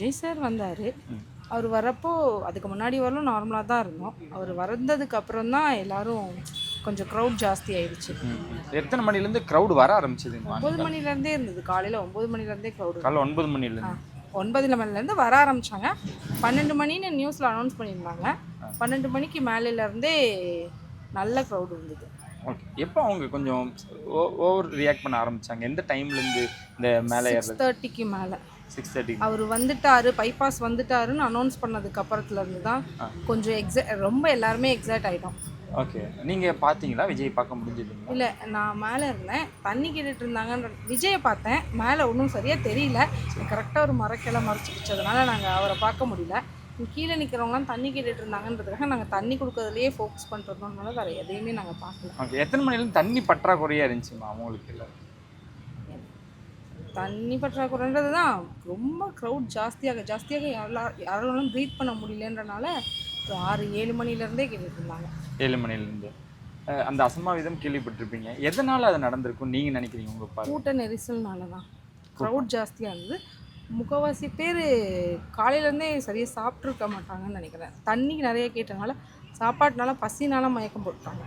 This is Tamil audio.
விஜய் சார் வந்தார். ம். அவர் வரப்போ அதுக்கு முன்னாடி வரலும் நார்மலாக தான் இருந்தோம். அவர் வந்ததுக்கு அப்புறம் தான் எல்லாரும் கொஞ்சம் க்ரௌட் ஜாஸ்தி ஆயிடுச்சு. எத்தனை மணிலேருந்து க்ரௌட் வர ஆரம்பிச்சதுங்க? 9 மணிலேருந்தே இருந்தது. காலையில் 9 மணிலேருந்தே க்ரௌடு. காலைல 9 மணிலேருந்து 9 மணிலேருந்து வர ஆரம்பித்தாங்க. 12 மணின்னு நியூஸில் அனௌன்ஸ் பண்ணியிருந்தாங்க. 12 மணிக்கு மேலேருந்தே நல்ல க்ரௌடு இருந்தது. ஓகே. எப்போ அவங்க கொஞ்சம் ஓவர் ரியாக்ட் பண்ண ஆரம்பிச்சாங்க? எந்த டைம்லேருந்து இந்த மேலே ஏறது? 6:30க்கு மேலே 6:30. அவர் வந்துட்டாரு, பைபாஸ் வந்துட்டாருன்னு அனௌன்ஸ் பண்ணதுக்கு அப்புறத்துலேருந்து தான் கொஞ்சம் ரொம்ப எல்லாருமே எக்ஸைட் ஆகிட்டோம். ஓகே. நீங்கள் பார்த்தீங்களா? விஜய் பார்க்க முடிஞ்சதுங்களா? இல்லை, நான் மேலே இருந்தேன். தண்ணி கேட்டுட்டு இருந்தாங்கன்ற விஜயை பார்த்தேன். மேலே ஒன்றும் சரியாக தெரியல. கரெக்டாக ஒரு மரக்கிளை மறைச்சி வச்சதுனால நாங்கள் அவரை பார்க்க முடியல. கீழே நிற்கிறவங்களாம் தண்ணி கேட்டுட்டு இருந்தாங்கன்றதுக்காக நாங்கள் தண்ணி கொடுக்கறதுலையே ஃபோக்கஸ் பண்ணுறதுனால வேறு எதையுமே நாங்கள் பார்க்கல. ஓகே. எத்தனை மணிலேருந்து தண்ணி பற்றாக்குறையாக இருந்துச்சுமா அவங்களுக்கு? இல்லை, தண்ணி பற்றாக்குறைன்றது தான் ரொம்ப க்ரௌட் ஜாஸ்தியாக யாராலும் ப்ரீத் பண்ண முடியலன்றனால ஒரு 6-7 மணிலேருந்தே கேட்டுட்டு இருந்தாங்க. 7 மணிலேருந்து. அந்த அசம்பாவிதம் கேள்விப்பட்டிருப்பீங்க. எதனால் அது நடந்திருக்கும் நீங்கள் நினைக்கிறீங்க? உங்கள் பார்வை. கூட்ட நெரிசல்னால தான் க்ரௌட் ஜாஸ்தியாக இருந்தது. முக்கால்வாசி பேர் காலையிலேருந்தே சரியாக சாப்பிட்ருக்க மாட்டாங்கன்னு நினைக்கிறேன். தண்ணிக்கு நிறைய கேட்டனால சாப்பாட்டுனால பசினால மயக்கம் போட்டாங்க.